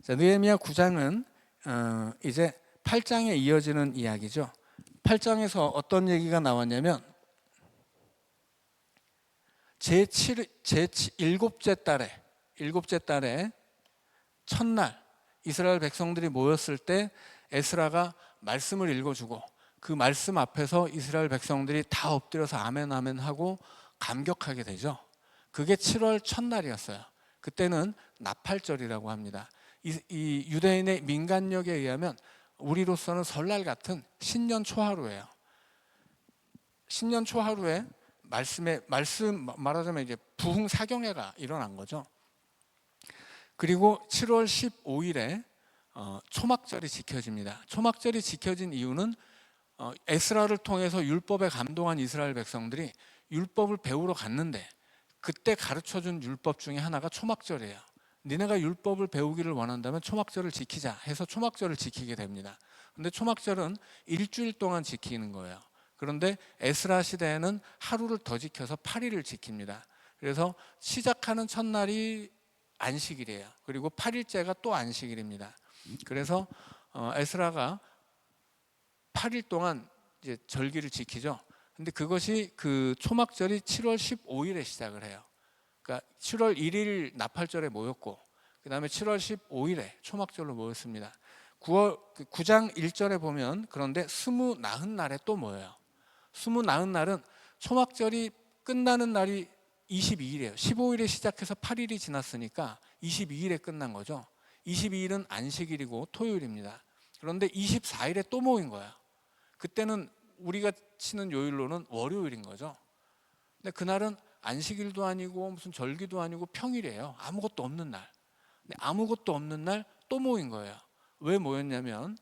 자, 느헤미야 9장은 이제 8장에 이어지는 이야기죠. 8장에서 어떤 얘기가 나왔냐면 일곱째 달에 첫날 이스라엘 백성들이 모였을 때 에스라가 말씀을 읽어주고 그 말씀 앞에서 이스라엘 백성들이 다 엎드려서 아멘 아멘 하고 감격하게 되죠. 그게 7월 첫날이었어요. 그때는 나팔절이라고 합니다. 이 유대인의 민간력에 의하면 우리로서는 설날 같은 신년 초하루예요. 신년 초하루에 말씀 말하자면 이제 부흥 사경회가 일어난 거죠. 그리고 7월 15일에 초막절이 지켜집니다. 초막절이 지켜진 이유는 에스라를 통해서 율법에 감동한 이스라엘 백성들이 율법을 배우러 갔는데 그때 가르쳐준 율법 중에 하나가 초막절이에요. 니네가 율법을 배우기를 원한다면 초막절을 지키자 해서 초막절을 지키게 됩니다. 근데 초막절은 일주일 동안 지키는 거예요. 그런데 에스라 시대에는 하루를 더 지켜서 8일을 지킵니다. 그래서 시작하는 첫날이 안식일이에요. 그리고 8일째가 또 안식일입니다. 그래서 에스라가 8일 동안 이제 절기를 지키죠. 근데 그것이 그 초막절이 7월 15일에 시작을 해요. 그러니까 7월 1일 나팔절에 모였고 그 다음에 7월 15일에 초막절로 모였습니다. 9장 1절에 보면 그런데 20 또 모여요. 20 날은 초막절이 끝나는 날이 22일이에요. 15일에 시작해서 8일이 지났으니까 22일에 끝난 거죠. 22일은 안식일이고 토요일입니다. 그런데 24일에 또 모인 거예요. 그때는 우리가 치는 요일로는 월요일인 거죠. 근데 그날은 안식일도 아니고 무슨 절기도 아니고 평일이에요. 아무것도 없는 날. 근데 아무것도 없는 날 또 모인 거예요. 왜 모였냐면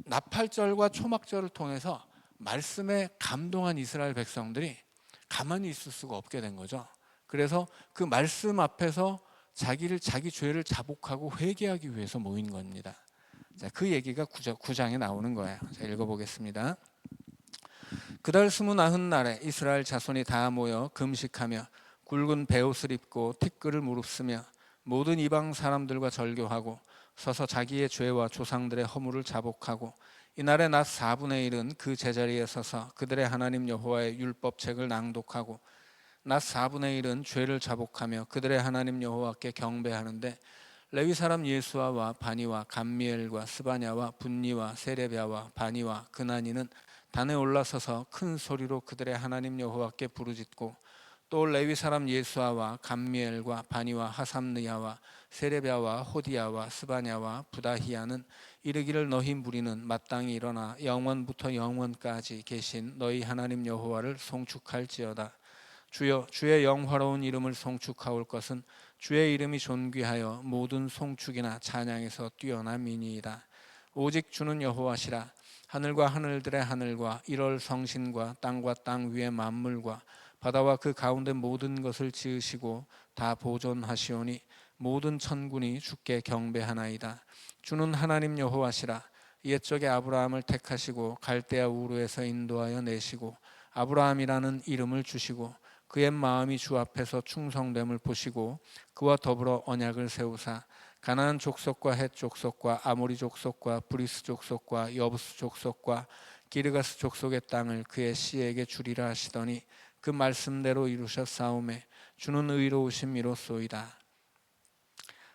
나팔절과 초막절을 통해서 말씀에 감동한 이스라엘 백성들이 가만히 있을 수가 없게 된 거죠. 그래서 그 말씀 앞에서 자기 죄를 자복하고 회개하기 위해서 모인 겁니다. 자, 그 얘기가 9장에 나오는 거예요. 자, 읽어보겠습니다. 그달 20날에 이스라엘 자손이 다 모여 금식하며 굵은 베옷을 입고 티끌을 무릅쓰며 모든 이방 사람들과 절교하고 서서 자기의 죄와 조상들의 허물을 자복하고 이날의 낮 4분의 1은 그 제자리에 서서 그들의 하나님 여호와의 율법책을 낭독하고 낮 4분의 1은 죄를 자복하며 그들의 하나님 여호와께 경배하는데 레위 사람 예수아와 바니와 감미엘과 스바냐와 분니와 세레비아와 바니와 그나니는 단에 올라서서 큰 소리로 그들의 하나님 여호와께 부르짖고 또 레위 사람 예수아와 감미엘과 바니와 하삼느야와 세레비아와 호디야와 스바냐와 부다히야는 이르기를 너희 무리는 마땅히 일어나 영원부터 영원까지 계신 너희 하나님 여호와를 송축할지어다. 주여, 주의 영화로운 이름을 송축하올 것은 주의 이름이 존귀하여 모든 송축이나 찬양에서 뛰어남이니이다. 오직 주는 여호와시라. 하늘과 하늘들의 하늘과 일월 성신과 땅과 땅 위의 만물과 바다와 그 가운데 모든 것을 지으시고 다 보존하시오니 모든 천군이 주께 경배하나이다. 주는 하나님 여호와시라. 옛적에 아브라함을 택하시고 갈대아 우르에서 인도하여 내시고 아브라함이라는 이름을 주시고 그의 마음이 주 앞에서 충성됨을 보시고 그와 더불어 언약을 세우사 가나안 족속과 헷 족속과 아모리 족속과 브리스 족속과 여부스 족속과 기르가스 족속의 땅을 그의 씨에게 주리라 하시더니 그 말씀대로 이루셨사오매 주는 의로우신 이로소이다.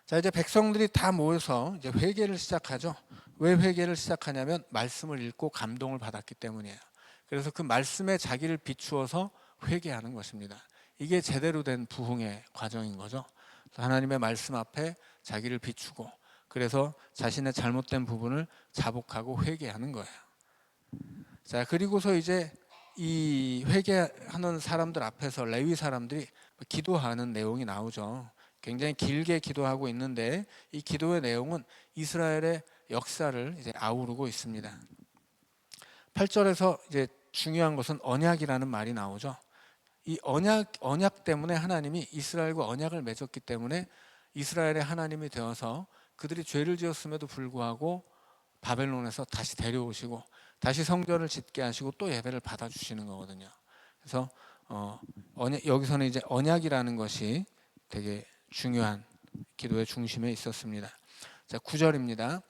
자, 이제 백성들이 다 모여서 이제 회개를 시작하죠. 왜 회개를 시작하냐면 말씀을 읽고 감동을 받았기 때문이에요. 그래서 그 말씀에 자기를 비추어서 회개하는 것입니다. 이게 제대로 된 부흥의 과정인 거죠. 하나님의 말씀 앞에 자기를 비추고 그래서 자신의 잘못된 부분을 자복하고 회개하는 거예요. 자, 그리고서 이제 이 회개하는 사람들 앞에서 레위 사람들이 기도하는 내용이 나오죠. 굉장히 길게 기도하고 있는데 이 기도의 내용은 이스라엘의 역사를 이제 아우르고 있습니다. 8절에서 이제 중요한 것은 언약이라는 말이 나오죠. 이 언약 때문에 하나님이 이스라엘과 언약을 맺었기 때문에 이스라엘의 하나님이 되어서 그들이 죄를 지었음에도 불구하고 바벨론에서 다시 데려오시고 다시 성전을 짓게 하시고 또 예배를 받아주시는 거거든요. 그래서 여기서는 이제 언약이라는 것이 되게 중요한 기도의 중심에 있었습니다. 자, 9절입니다.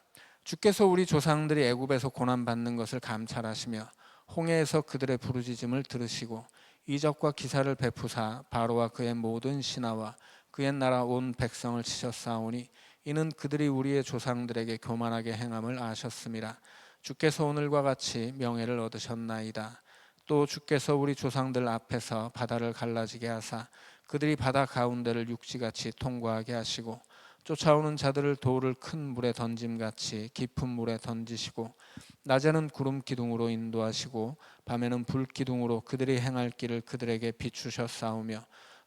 주께서 우리 조상들이 애굽에서 고난받는 것을 감찰하시며 홍해에서 그들의 부르짖음을 들으시고 이적과 기사를 베푸사 바로와 그의 모든 신하와 그의 나라 온 백성을 치셨사오니 이는 그들이 우리의 조상들에게 교만하게 행함을 아셨음이라. 주께서 오늘과 같이 명예를 얻으셨나이다. 또 주께서 우리 조상들 앞에서 바다를 갈라지게 하사 그들이 바다 가운데를 육지같이 통과하게 하시고 쫓아오는 자들을 돌을 큰 물에 던짐같이 깊은 물에 던지시고 낮에는 구름 기둥으로 인도하시고 밤에는 불 기둥으로 그들이 행할 길을 그들에게 비추셨사오며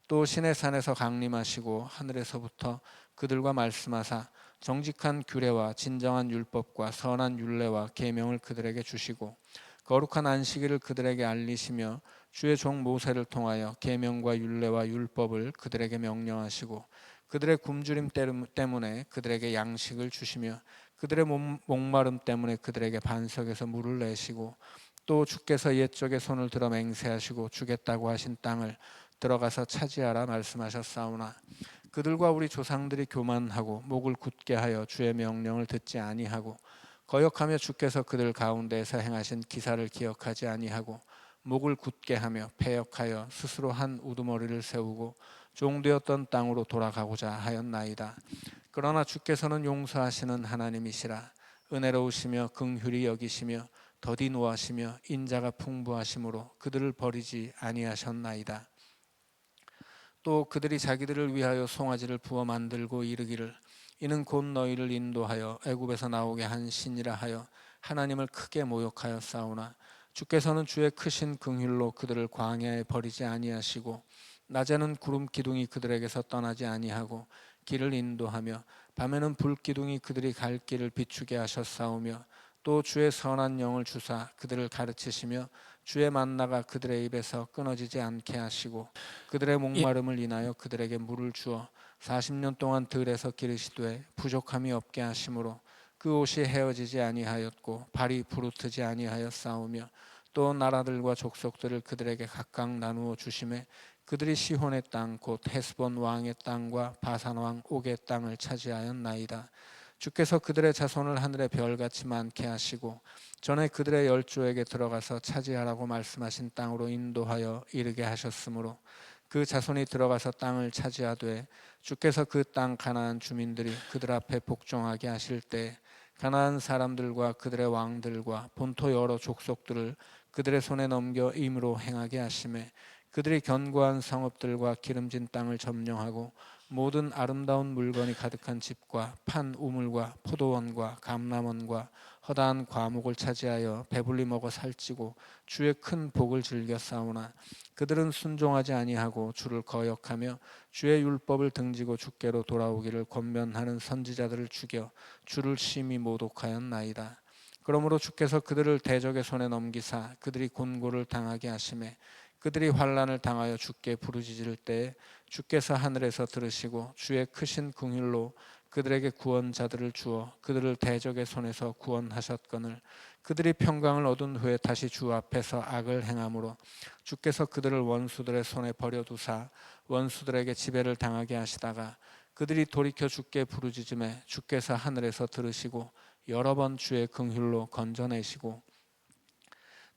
또 시내 산에서 강림하시고 하늘에서부터 그들과 말씀하사 정직한 규례와 진정한 율법과 선한 율례와 계명을 그들에게 주시고 거룩한 안식일을 그들에게 알리시며 주의 종 모세를 통하여 계명과 율례와 율법을 그들에게 명령하시고 그들의 굶주림 때문에 그들에게 양식을 주시며 그들의 목마름 때문에 그들에게 반석에서 물을 내시고 또 주께서 옛적에 손을 들어 맹세하시고 주겠다고 하신 땅을 들어가서 차지하라 말씀하셨사오나 그들과 우리 조상들이 교만하고 목을 굳게 하여 주의 명령을 듣지 아니하고 거역하며 주께서 그들 가운데에서 행하신 기사를 기억하지 아니하고 목을 굳게 하며 패역하여 스스로 한 우두머리를 세우고 종되었던 땅으로 돌아가고자 하였나이다. 그러나 주께서는 용서하시는 하나님이시라. 은혜로우시며 긍휼히 여기시며 더디 노하시며 인자가 풍부하심으로 그들을 버리지 아니하셨나이다. 또 그들이 자기들을 위하여 송아지를 부어 만들고 이르기를 이는 곧 너희를 인도하여 애굽에서 나오게 한 신이라 하여 하나님을 크게 모욕하였사오나 주께서는 주의 크신 긍휼로 그들을 광야에 버리지 아니하시고 낮에는 구름 기둥이 그들에게서 떠나지 아니하고 길을 인도하며 밤에는 불 기둥이 그들이 갈 길을 비추게 하셨사오며 또 주의 선한 영을 주사 그들을 가르치시며 주의 만나가 그들의 입에서 끊어지지 않게 하시고 그들의 목마름을 인하여 그들에게 물을 주어 40년 동안 들에서 기르시되 부족함이 없게 하심으로 그 옷이 헤어지지 아니하였고 발이 부르트지 아니하였사오며 또 나라들과 족속들을 그들에게 각각 나누어 주심에 그들이 시혼의 땅 곧 헤스본 왕의 땅과 바산 왕 옥의 땅을 차지하였나이다. 주께서 그들의 자손을 하늘의 별같이 많게 하시고 전에 그들의 열조에게 들어가서 차지하라고 말씀하신 땅으로 인도하여 이르게 하셨으므로 그 자손이 들어가서 땅을 차지하되 주께서 그 땅 가나안 주민들이 그들 앞에 복종하게 하실 때 가나안 사람들과 그들의 왕들과 본토 여러 족속들을 그들의 손에 넘겨 임으로 행하게 하심에 그들이 견고한 성읍들과 기름진 땅을 점령하고 모든 아름다운 물건이 가득한 집과 판 우물과 포도원과 감람원과 허다한 과목을 차지하여 배불리 먹어 살찌고 주의 큰 복을 즐겨 싸우나 그들은 순종하지 아니하고 주를 거역하며 주의 율법을 등지고 주께로 돌아오기를 권면하는 선지자들을 죽여 주를 심히 모독하였나이다. 그러므로 주께서 그들을 대적의 손에 넘기사 그들이 곤고를 당하게 하시매 그들이 환난을 당하여 주께 부르짖을 때에 주께서 하늘에서 들으시고 주의 크신 긍휼로 그들에게 구원자들을 주어 그들을 대적의 손에서 구원하셨거늘 그들이 평강을 얻은 후에 다시 주 앞에서 악을 행함으로 주께서 그들을 원수들의 손에 버려두사 원수들에게 지배를 당하게 하시다가 그들이 돌이켜 주께 부르짖음에 주께서 하늘에서 들으시고 여러 번 주의 긍휼로 건져내시고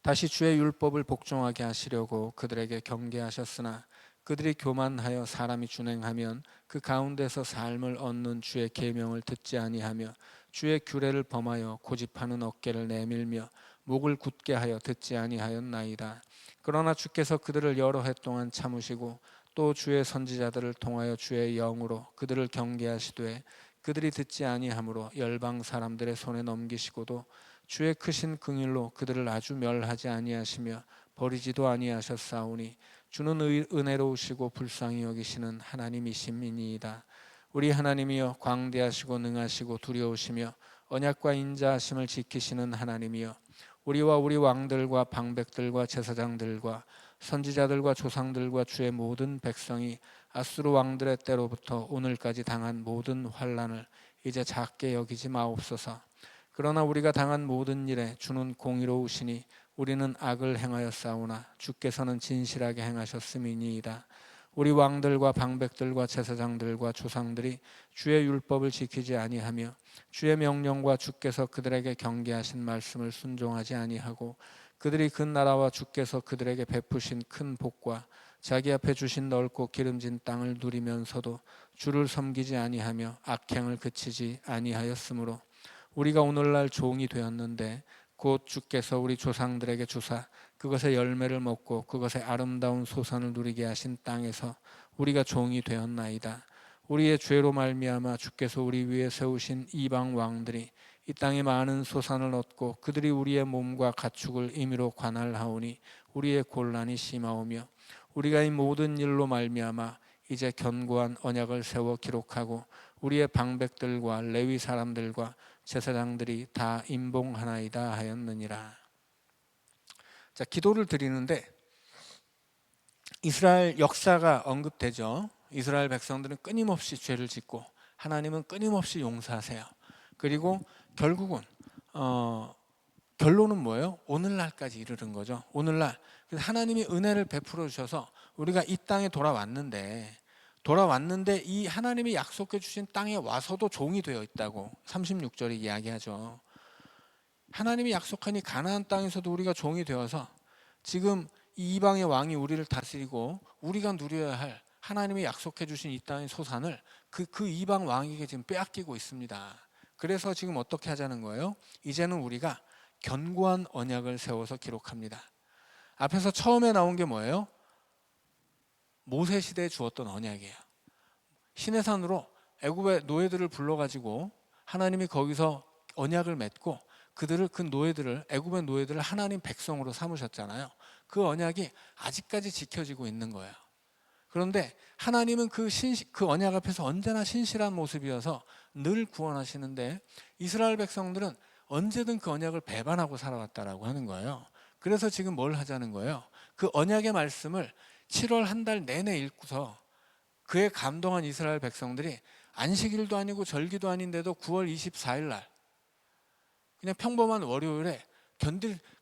다시 주의 율법을 복종하게 하시려고 그들에게 경계하셨으나 그들이 교만하여 사람이 준행하면 그 가운데서 삶을 얻는 주의 계명을 듣지 아니하며 주의 규례를 범하여 고집하는 어깨를 내밀며 목을 굳게 하여 듣지 아니하였나이다. 그러나 주께서 그들을 여러 해 동안 참으시고 또 주의 선지자들을 통하여 주의 영으로 그들을 경계하시되 그들이 듣지 아니하므로 열방 사람들의 손에 넘기시고도 주의 크신 긍휼로 그들을 아주 멸하지 아니하시며 버리지도 아니하셨사오니 주는 은혜로우시고 불쌍히 여기시는 하나님이심이니이다. 우리 하나님이여 광대하시고 능하시고 두려우시며 언약과 인자하심을 지키시는 하나님이여 우리와 우리 왕들과 방백들과 제사장들과 선지자들과 조상들과 주의 모든 백성이 아수르 왕들의 때로부터 오늘까지 당한 모든 환난을 이제 작게 여기지 마옵소서. 그러나 우리가 당한 모든 일에 주는 공의로우시니 우리는 악을 행하였사오나 주께서는 진실하게 행하셨음이니이다. 우리 왕들과 방백들과 제사장들과 조상들이 주의 율법을 지키지 아니하며 주의 명령과 주께서 그들에게 경계하신 말씀을 순종하지 아니하고 그들이 그 나라와 주께서 그들에게 베푸신 큰 복과 자기 앞에 주신 넓고 기름진 땅을 누리면서도 주를 섬기지 아니하며 악행을 그치지 아니하였으므로 우리가 오늘날 종이 되었는데 곧 주께서 우리 조상들에게 주사 그것의 열매를 먹고 그것의 아름다운 소산을 누리게 하신 땅에서 우리가 종이 되었나이다. 우리의 죄로 말미암아 주께서 우리 위에 세우신 이방 왕들이 이 땅에 많은 소산을 얻고 그들이 우리의 몸과 가축을 임의로 관할하오니 우리의 곤란이 심하오며 우리가 이 모든 일로 말미암아 이제 견고한 언약을 세워 기록하고 우리의 방백들과 레위 사람들과 제사장들이 다 임봉하나이다 하였느니라. 자, 기도를 드리는데 이스라엘 역사가 언급되죠. 이스라엘 백성들은 끊임없이 죄를 짓고 하나님은 끊임없이 용서하세요. 그리고 결국은 결론은 뭐예요? 오늘날까지 이르는 거죠. 오늘날 그래서 하나님이 은혜를 베풀어 주셔서 우리가 이 땅에 돌아왔는데 이 하나님이 약속해 주신 땅에 와서도 종이 되어 있다고 36절에 이야기하죠. 하나님이 약속하니 가나안 땅에서도 우리가 종이 되어서 지금 이 이방의 왕이 우리를 다스리고 우리가 누려야 할 하나님이 약속해 주신 이 땅의 소산을 그 이방 왕에게 지금 빼앗기고 있습니다. 그래서 지금 어떻게 하자는 거예요? 이제는 우리가 견고한 언약을 세워서 기록합니다. 앞에서 처음에 나온 게 뭐예요? 모세 시대에 주었던 언약이에요. 시내산으로 애굽의 노예들을 불러가지고 하나님이 거기서 언약을 맺고 그 노예들을 애굽의 노예들을 하나님 백성으로 삼으셨잖아요. 그 언약이 아직까지 지켜지고 있는 거예요. 그런데 하나님은 그 언약 앞에서 언제나 신실한 모습이어서 늘 구원하시는데 이스라엘 백성들은 언제든 그 언약을 배반하고 살아왔다라고 하는 거예요. 그래서 지금 뭘 하자는 거예요? 그 언약의 말씀을 7월 한 달 내내 읽고서 그에 감동한 이스라엘 백성들이 안식일도 아니고 절기도 아닌데도 9월 24일 날 그냥 평범한 월요일에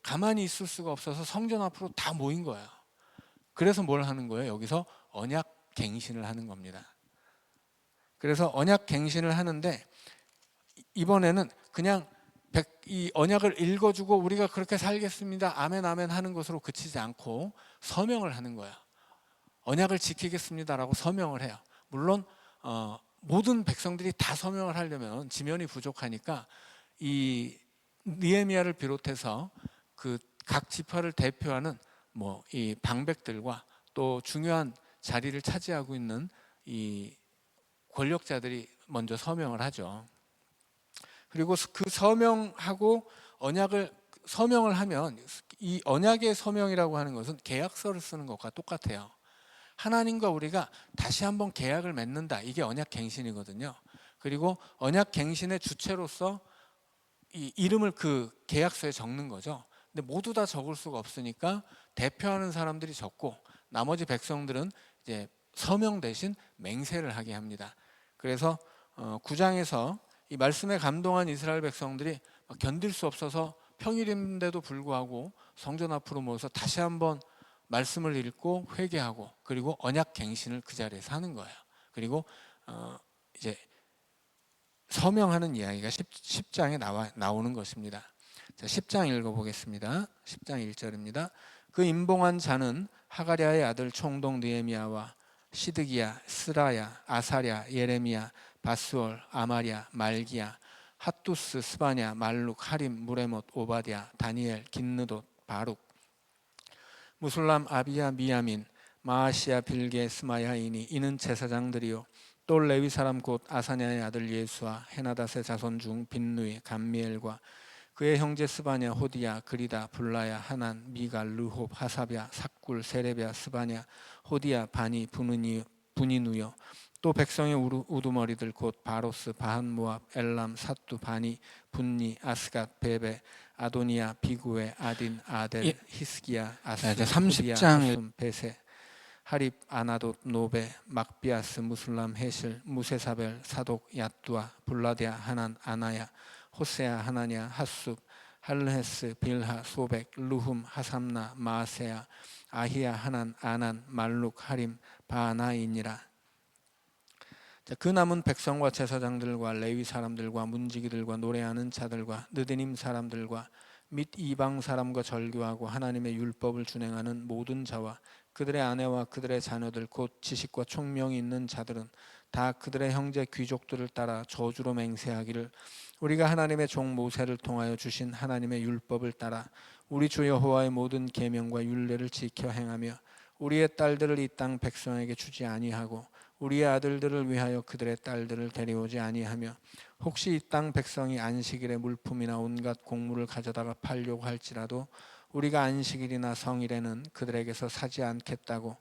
가만히 있을 수가 없어서 성전 앞으로 다 모인 거예요. 그래서 뭘 하는 거예요? 여기서 언약 갱신을 하는 겁니다. 그래서 언약 갱신을 하는데 이번에는 그냥 이 언약을 읽어주고 우리가 그렇게 살겠습니다. 아멘 아멘 하는 것으로 그치지 않고 서명을 하는 거예요. 언약을 지키겠습니다라고 서명을 해요. 물론 모든 백성들이 다 서명을 하려면 지면이 부족하니까 이 느헤미야를 비롯해서 그 각 지파를 대표하는 이 방백들과 또 중요한 자리를 차지하고 있는 이 권력자들이 먼저 서명을 하죠. 그리고 그 서명하고 언약을 서명을 하면 이 언약의 서명이라고 하는 것은 계약서를 쓰는 것과 똑같아요. 하나님과 우리가 다시 한번 계약을 맺는다. 이게 언약 갱신이거든요. 그리고 언약 갱신의 주체로서 이 이름을 그 계약서에 적는 거죠. 근데 모두 다 적을 수가 없으니까 대표하는 사람들이 적고 나머지 백성들은 이제 서명 대신 맹세를 하게 합니다. 그래서 9장에서 이 말씀에 감동한 이스라엘 백성들이 견딜 수 없어서 평일인데도 불구하고 성전 앞으로 모여서 다시 한번 말씀을 읽고 회개하고 그리고 언약 갱신을 그 자리에서 하는 거예요. 그리고 이제 서명하는 이야기가 10장에 나오는 것입니다. 자, 10장 읽어보겠습니다. 10장 1절입니다. 그 임봉한 자는 하가랴의 아들 총독 느헤미야와 시드기야, 스라야, 아사랴, 예레미야, 바스월, 아마랴, 말기야, 핫두스, 스바냐, 말룩, 하림, 무레못, 오바댜, 다니엘, 긴느돗, 바룩, 무술람, 아비야, 미야민, 마아시야, 빌게, 스마야이니 이는 제사장들이요 또 레위 사람 곧 아사냐의 아들 예수와 헤나닷의 자손 중 빈누이, 감미엘과 그의 형제 스바냐, 호디야, 그리다, 불라야, 하난, 미가, 르홉, 하사랴, 삭굴, 세레랴, 스바냐, 호디야, 바니, 분이누여 또 백성의 우두머리들 곧 바로스, 바한모압, 엘람, 사뚜, 바니, 분니, 아스갓, 베베, 아도니아, 비구에, 아딘, 아델, 히스기야, 아스, 호디야, 하숨, 베세, 하립, 아나돗, 노베, 막비아스, 무술람, 헤실, 무세사벨, 사독, 야뚜아, 블라디아, 하난, 아나야, 호세야, 하나냐, 핫숲, 할레스, 빌하, 소백, 루흠, 하삼나, 마세야, 아히야, 하난, 아난, 말룩, 하림, 바나이니라. 그 남은 백성과 제사장들과 레위 사람들과 문지기들과 노래하는 자들과 느디님 사람들과 및 이방 사람과 절교하고 하나님의 율법을 준행하는 모든 자와 그들의 아내와 그들의 자녀들 곧 지식과 총명이 있는 자들은 다 그들의 형제 귀족들을 따라 저주로 맹세하기를 우리가 하나님의 종 모세를 통하여 주신 하나님의 율법을 따라 우리 주 여호와의 모든 계명과 율례를 지켜 행하며 우리의 딸들을 이 땅 백성에게 주지 아니하고 우리의 아들들을 위하여 그들의 딸들을 데려오지 아니하며 혹시 이 땅 백성이 안식일에 물품이나 온갖 곡물을 가져다가 팔려고 할지라도 우리가 안식일이나 성일에는 그들에게서 사지 않겠고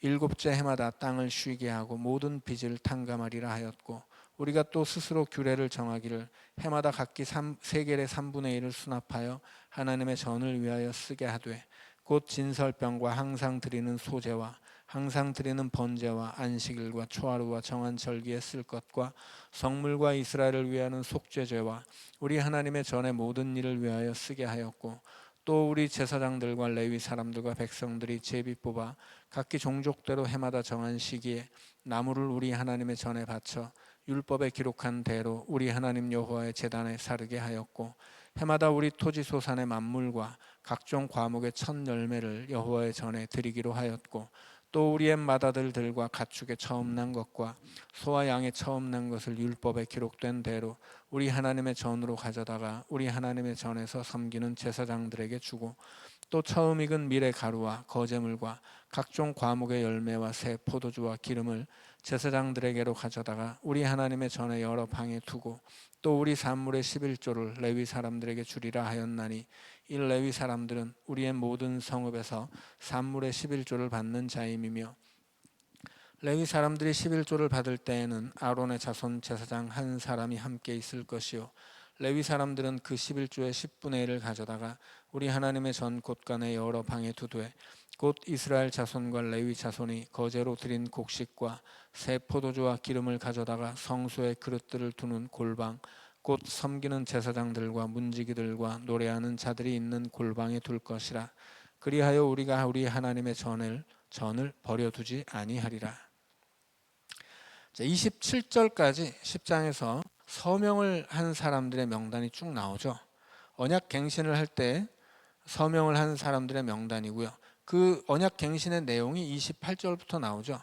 일곱째 해마다 땅을 쉬게 하고 모든 빚을 탕감하리라 하였고 우리가 또 스스로 규례를 정하기를 해마다 각기 세겔의 3분의 1을 수납하여 하나님의 전을 위하여 쓰게 하되 곧 진설병과 항상 드리는 소제와 항상 드리는 번제와 안식일과 초하루와 정한 절기에 쓸 것과 성물과 이스라엘을 위하는 속죄제와 우리 하나님의 전의 모든 일을 위하여 쓰게 하였고 또 우리 제사장들과 레위 사람들과 백성들이 제비 뽑아 각기 종족대로 해마다 정한 시기에 나무를 우리 하나님의 전에 바쳐 율법에 기록한 대로 우리 하나님 여호와의 제단에 사르게 하였고 해마다 우리 토지 소산의 만물과 각종 과목의 첫 열매를 여호와의 전에 드리기로 하였고 또 우리의 맏아들들과 가축의 처음 난 것과 소와 양의 처음 난 것을 율법에 기록된 대로 우리 하나님의 전으로 가져다가 우리 하나님의 전에서 섬기는 제사장들에게 주고 또 처음 익은 밀의 가루와 거제물과 각종 과목의 열매와 새 포도주와 기름을 제사장들에게로 가져다가 우리 하나님의 전에 여러 방에 두고 또 우리 산물의 11조를 레위 사람들에게 주리라 하였나니 이 레위 사람들은 우리의 모든 성읍에서 산물의 11조를 받는 자임이며 레위 사람들이 11조를 받을 때에는 아론의 자손 제사장 한 사람이 함께 있을 것이요 레위 사람들은 그 11조의 10분의 1을 가져다가 우리 하나님의 전 곳간의 여러 방에 두되 곧 이스라엘 자손과 레위 자손이 거제로 드린 곡식과 새 포도주와 기름을 가져다가 성소의 그릇들을 두는 골방 곧 섬기는 제사장들과 문지기들과 노래하는 자들이 있는 골방에 둘 것이라. 그리하여 우리가 우리 하나님의 전을 버려두지 아니하리라. 27절까지 10장에서 서명을 한 사람들의 명단이 쭉 나오죠. 언약 갱신을 할 때 서명을 한 사람들의 명단이고요. 그 언약 갱신의 내용이 28절부터 나오죠.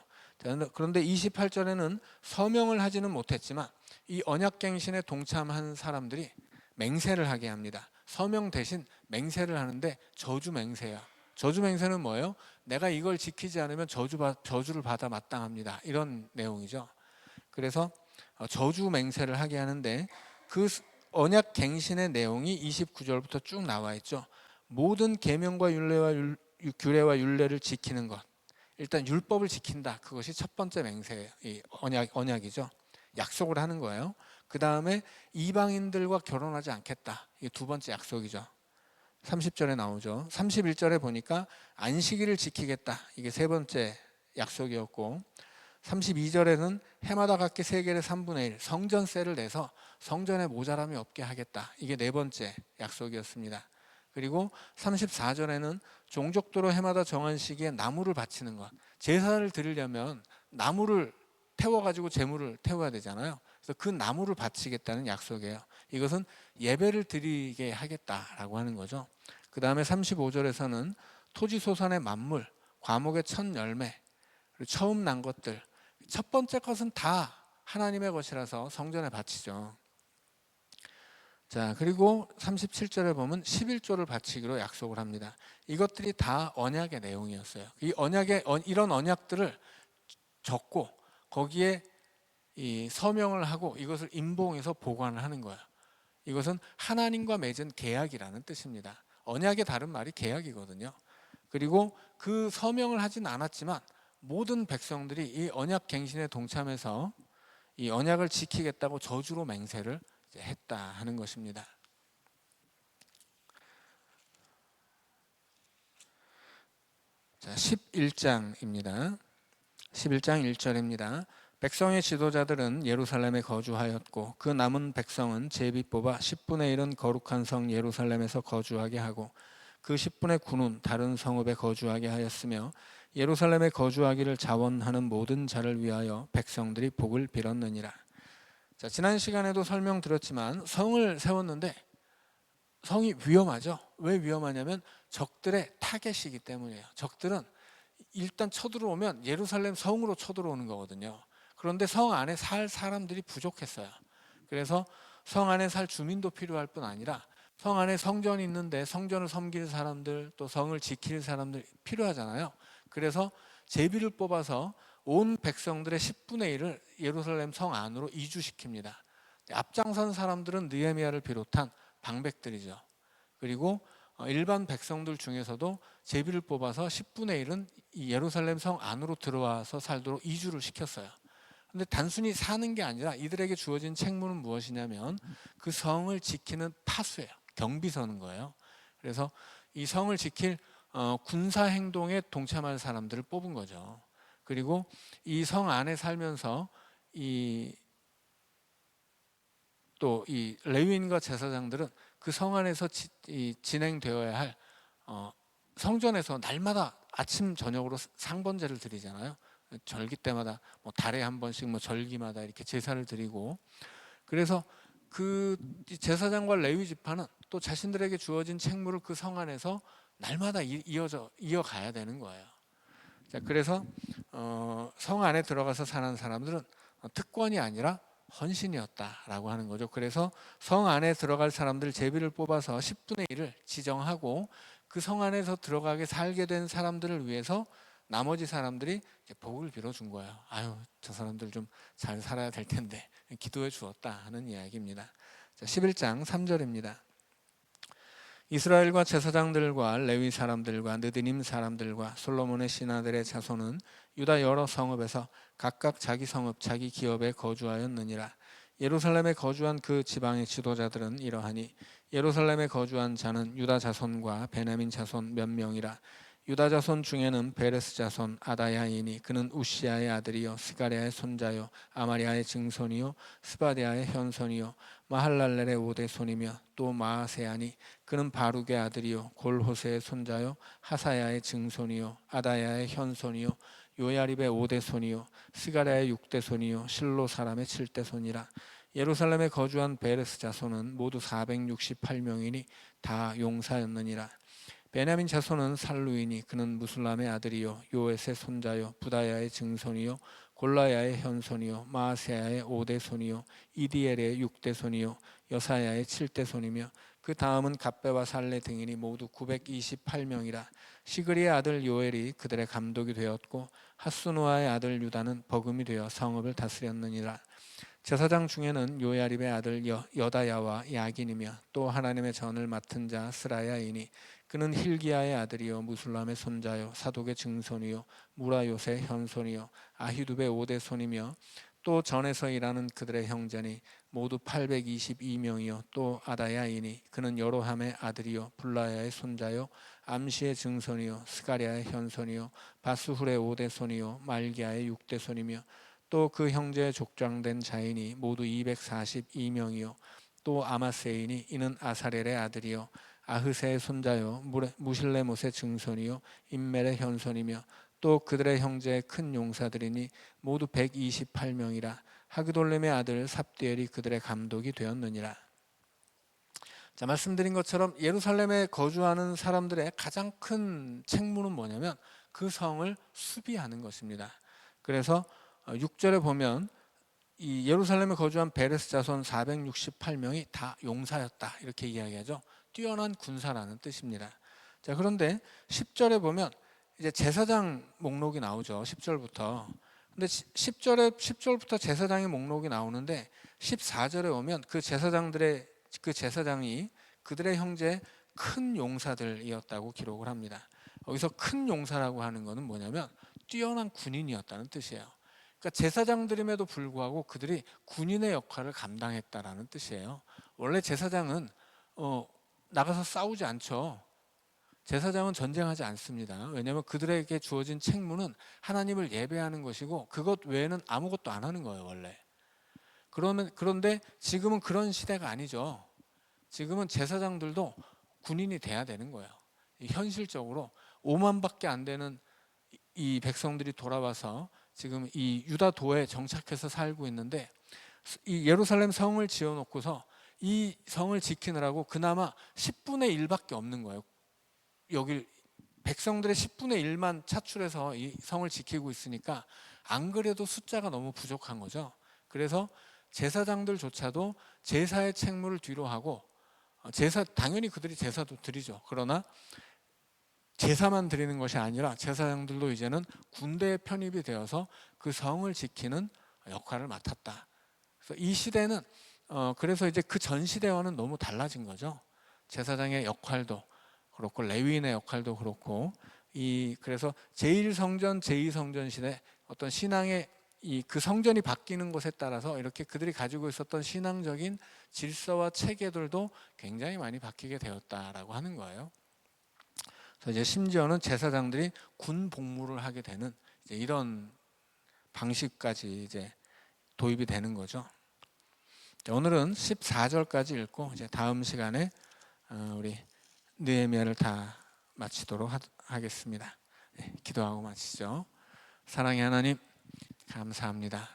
그런데 28절에는 서명을 하지는 못했지만 이 언약 갱신에 동참한 사람들이 맹세를 하게 합니다. 서명 대신 맹세를 하는데 저주 맹세야. 저주 맹세는 뭐예요? 내가 이걸 지키지 않으면 저주를 받아 마땅합니다. 이런 내용이죠. 그래서 저주 맹세를 하게 하는데 그 언약 갱신의 내용이 29절부터 쭉 나와 있죠. 모든 계명과 규례와 율례를 지키는 것. 일단 율법을 지킨다. 그것이 첫 번째 맹세예요. 이 언약이죠. 약속을 하는 거예요. 그 다음에 이방인들과 결혼하지 않겠다. 이게 두 번째 약속이죠. 30절에 나오죠. 31절에 보니까 안식일을 지키겠다. 이게 세 번째 약속이었고 32절에는 해마다 각기 세겔의 3분의 1 성전세를 내서 성전에 모자람이 없게 하겠다. 이게 네 번째 약속이었습니다. 그리고 34절에는 종족도로 해마다 정한 시기에 나무를 바치는 것. 제사를 드리려면 나무를 태워가지고 제물을 태워야 되잖아요. 그래서 그 나무를 바치겠다는 약속이에요. 이것은 예배를 드리게 하겠다라고 하는 거죠. 그 다음에 35절에서는 토지 소산의 만물, 과목의 첫 열매, 그리고 처음 난 것들. 첫 번째 것은 다 하나님의 것이라서 성전에 바치죠. 자, 그리고 37절에 보면 11조를 바치기로 약속을 합니다. 이것들이 다 언약의 내용이었어요. 이런 언약들을 적고 거기에 이 서명을 하고 이것을 임봉해서 보관을 하는 거예요. 이것은 하나님과 맺은 계약이라는 뜻입니다. 언약의 다른 말이 계약이거든요. 그리고 그 서명을 하진 않았지만 모든 백성들이 이 언약 갱신에 동참해서 이 언약을 지키겠다고 저주로 맹세를 했다 하는 것입니다. 자, 11장입니다. 11장 1절입니다. 백성의 지도자들은 예루살렘에 거주하였고 그 남은 백성은 제비 뽑아 10분의 1은 거룩한 성 예루살렘에서 거주하게 하고 그 10분의 9는 다른 성읍에 거주하게 하였으며 예루살렘에 거주하기를 자원하는 모든 자를 위하여 백성들이 복을 빌었느니라. 자, 지난 시간에도 설명드렸지만 성을 세웠는데 성이 위험하죠. 왜 위험하냐면 적들의 타겟이기 때문이에요. 적들은 일단 쳐들어오면 예루살렘 성으로 쳐들어오는 거거든요. 그런데 성 안에 살 사람들이 부족했어요. 그래서 성 안에 살 주민도 필요할 뿐 아니라 성 안에 성전이 있는데 성전을 섬길 사람들, 또 성을 지킬 사람들 필요하잖아요. 그래서 제비를 뽑아서 온 백성들의 10분의 1을 예루살렘 성 안으로 이주시킵니다. 앞장선 사람들은 느헤미야를 비롯한 방백들이죠. 그리고 일반 백성들 중에서도 제비를 뽑아서 10분의 1은 이 예루살렘 성 안으로 들어와서 살도록 이주를 시켰어요. 근데 단순히 사는 게 아니라 이들에게 주어진 책무는 무엇이냐면 그 성을 지키는 파수예요. 경비 서는 거예요. 그래서 이 성을 지킬 군사 행동에 동참할 사람들을 뽑은 거죠. 그리고 이 성 안에 살면서 또 이 레위인과 제사장들은 그 성 안에서 진행되어야 할 성전에서 날마다 아침 저녁으로 상번제를 드리잖아요. 절기 때마다 뭐 달에 한 번씩 뭐 절기마다 이렇게 제사를 드리고, 그래서 그 제사장과 레위 지파는 또 자신들에게 주어진 책무를 그 성 안에서 날마다 이어가야 되는 거예요. 자, 그래서 성 안에 들어가서 사는 사람들은 특권이 아니라 헌신이었다라고 하는 거죠. 그래서 성 안에 들어갈 사람들 제비를 뽑아서 10분의 1을 지정하고 그 성 안에서 들어가게 살게 된 사람들을 위해서 나머지 사람들이 복을 빌어준 거예요. 아유, 저 사람들 좀 잘 살아야 될 텐데 기도해 주었다 하는 이야기입니다. 자, 11장 3절입니다. 이스라엘과 제사장들과 레위 사람들과 느디님 사람들과 솔로몬의 신하들의 자손은 유다 여러 성읍에서 각각 자기 성읍 자기 기업에 거주하였느니라. 예루살렘에 거주한 그 지방의 지도자들은 이러하니 예루살렘에 거주한 자는 유다 자손과 베냐민 자손 몇 명이라. 유다 자손 중에는 베레스 자손 아다야이니 그는 우시아의 아들이요 스가랴의 손자요 아마리아의 증손이요 스바디아의 현손이요 마할랄렐의 오대손이며 또 마아세아니 그는 바룩의 아들이요 골호세의 손자요 하사야의 증손이요 아다야의 현손이요 요야립의 오대손이요 스가랴의 육대손이요 실로 사람의 칠대손이라. 예루살렘에 거주한 베레스 자손은 모두 468명이니 다 용사였느니라. 베냐민 자손은 살루이니 그는 무술람의 아들이요 요에스의 손자요 부다야의 증손이요 골라야의 현손이요 마아세야의 오대손이요 이디엘의 육대손이요 여사야의 칠대손이며 그 다음은 갑배와 살레 등이니 모두 928명이라. 시그리의 아들 요엘이 그들의 감독이 되었고 하스누아의 아들 유다는 버금이 되어 성읍을 다스렸느니라. 제사장 중에는 요야립의 아들 여다야와 야긴이며 또 하나님의 전을 맡은 자 스라야이니 그는 힐기야의 아들이요 무술람의 손자요 사독의 증손이요 무라요의 현손이요 아히두베 오대손이며 또 전에서 일하는 그들의 형제니 모두 822명이요 또 아다야이니 그는 여로함의 아들이요 불라야의 손자요 암시의 증손이요 스가랴의 현손이요 바스훌의 오대손이요 말기야의 육대손이며 또 그 형제의 족장된 자인이 모두 242명이요 또 아마세인이 이는 아사렐의 아들이요 아흐세의 손자요 무실레못의 증손이요 인멜의 현손이며 또 그들의 형제의 큰 용사들이니 모두 128명이라. 하그돌렘의 아들 삽디엘이 그들의 감독이 되었느니라. 자, 말씀드린 것처럼 예루살렘에 거주하는 사람들의 가장 큰 책무는 뭐냐면 그 성을 수비하는 것입니다. 그래서 6절에 보면 이 예루살렘에 거주한 베레스 자손 468명이 다 용사였다 이렇게 이야기하죠. 뛰어난 군사라는 뜻입니다. 자, 그런데 10절에 보면 이제 제사장 목록이 나오죠. 10절부터. 근데 10절부터 제사장의 목록이 나오는데 14절에 오면 그 제사장이 그들의 형제 큰 용사들이었다고 기록을 합니다. 여기서 큰 용사라고 하는 것은 뭐냐면 뛰어난 군인이었다는 뜻이에요. 그러니까 제사장들임에도 불구하고 그들이 군인의 역할을 감당했다라는 뜻이에요. 원래 제사장은 나가서 싸우지 않죠. 제사장은 전쟁하지 않습니다. 왜냐하면 그들에게 주어진 책무는 하나님을 예배하는 것이고 그것 외에는 아무것도 안 하는 거예요, 원래. 그런데 지금은 그런 시대가 아니죠. 지금은 제사장들도 군인이 돼야 되는 거예요. 현실적으로 5만밖에 안 되는 이 백성들이 돌아와서 지금 이 유다도에 정착해서 살고 있는데, 이 예루살렘 성을 지어놓고서 이 성을 지키느라고 그나마 10분의 1밖에 없는 거예요. 여기 백성들의 10분의 1만 차출해서 이 성을 지키고 있으니까 안 그래도 숫자가 너무 부족한 거죠. 그래서 제사장들조차도 제사의 책무를 뒤로 하고, 제사 당연히 그들이 제사도 드리죠. 그러나 제사만 드리는 것이 아니라 제사장들도 이제는 군대에 편입이 되어서 그 성을 지키는 역할을 맡았다. 그래서 이 시대는 그래서 이제 그 전 시대와는 너무 달라진 거죠. 제사장의 역할도 그렇고 레위인의 역할도 그렇고, 그래서 제1성전, 제2성전 시대 어떤 신앙의 그 성전이 바뀌는 것에 따라서 이렇게 그들이 가지고 있었던 신앙적인 질서와 체계들도 굉장히 많이 바뀌게 되었다라고 하는 거예요. 그래서 이제 심지어는 제사장들이 군 복무를 하게 되는 이제 이런 방식까지 이제 도입이 되는 거죠. 오늘은 14절까지 읽고 이제 다음 시간에 우리 느헤미야를 다 마치도록 하겠습니다. 네, 기도하고 마치죠. 사랑의 하나님, 감사합니다.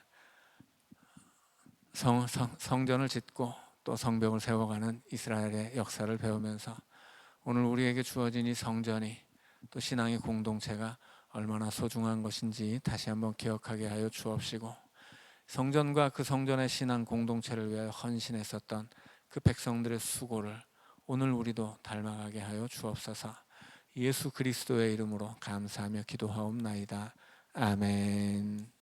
성전을 짓고 또 성벽을 세워가는 이스라엘의 역사를 배우면서 오늘 우리에게 주어진 이 성전이 또 신앙의 공동체가 얼마나 소중한 것인지 다시 한번 기억하게 하여 주옵시고, 성전과 그 성전의 신앙 공동체를 위하여 헌신했었던 그 백성들의 수고를 오늘 우리도 닮아가게 하여 주옵소서. 예수 그리스도의 이름으로 감사하며 기도하옵나이다. 아멘.